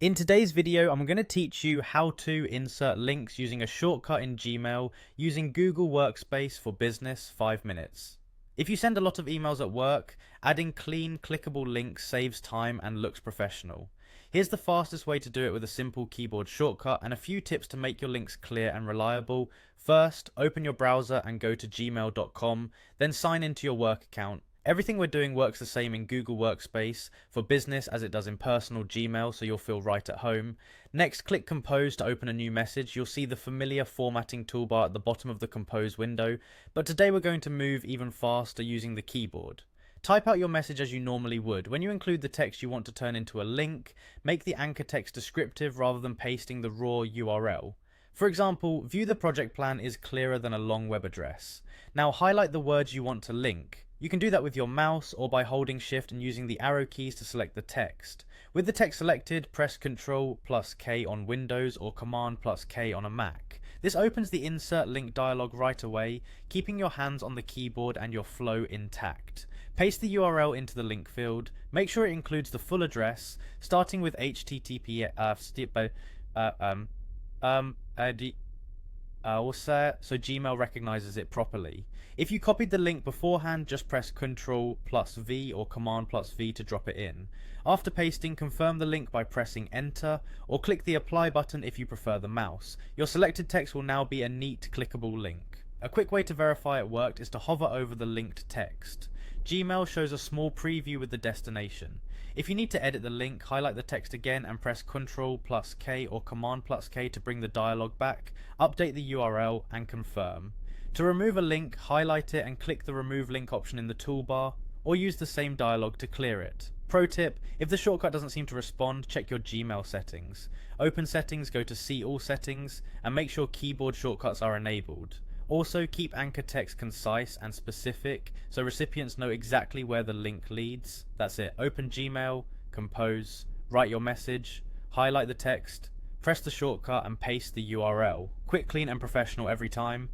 In today's video, I'm going to teach you how to insert links using a shortcut in Gmail using Google Workspace for Business 5 minutes. If you send a lot of emails at work, adding clean, clickable links saves time and looks professional. Here's the fastest way to do it with a simple keyboard shortcut and a few tips to make your links clear and reliable. First, open your browser and go to gmail.com, then sign into your work account. Everything we're doing works the same in Google Workspace for business as it does in personal Gmail, so you'll feel right at home. Next, click Compose to open a new message. You'll see the familiar formatting toolbar at the bottom of the Compose window, but today we're going to move even faster using the keyboard. Type out your message as you normally would. When you include the text you want to turn into a link, make the anchor text descriptive rather than pasting the raw URL. For example, view the project plan is clearer than a long web address. Now highlight the words you want to link. You can do that with your mouse or by holding Shift and using the arrow keys to select the text. With the text selected, press Ctrl+K on Windows or Command+K on a Mac. This opens the Insert Link dialog right away, keeping your hands on the keyboard and your flow intact. Paste the URL into the link field. Make sure it includes the full address, starting with HTTP so Gmail recognizes it properly. If you copied the link beforehand, just press Ctrl+V or Command+V to drop it in. After pasting, confirm the link by pressing Enter or click the Apply button if you prefer the mouse. Your selected text will now be a neat clickable link. A quick way to verify it worked is to hover over the linked text. Gmail shows a small preview with the destination. If you need to edit the link, highlight the text again and press Ctrl+K or Command+K to bring the dialog back, update the URL and confirm. To remove a link, highlight it and click the Remove Link option in the toolbar, or use the same dialog to clear it. Pro tip, if the shortcut doesn't seem to respond, check your Gmail settings. Open Settings, go to See All Settings, and make sure keyboard shortcuts are enabled. Also, keep anchor text concise and specific so recipients know exactly where the link leads. That's it. Open Gmail, compose, write your message, highlight the text, press the shortcut and paste the URL. Quick, clean and professional every time.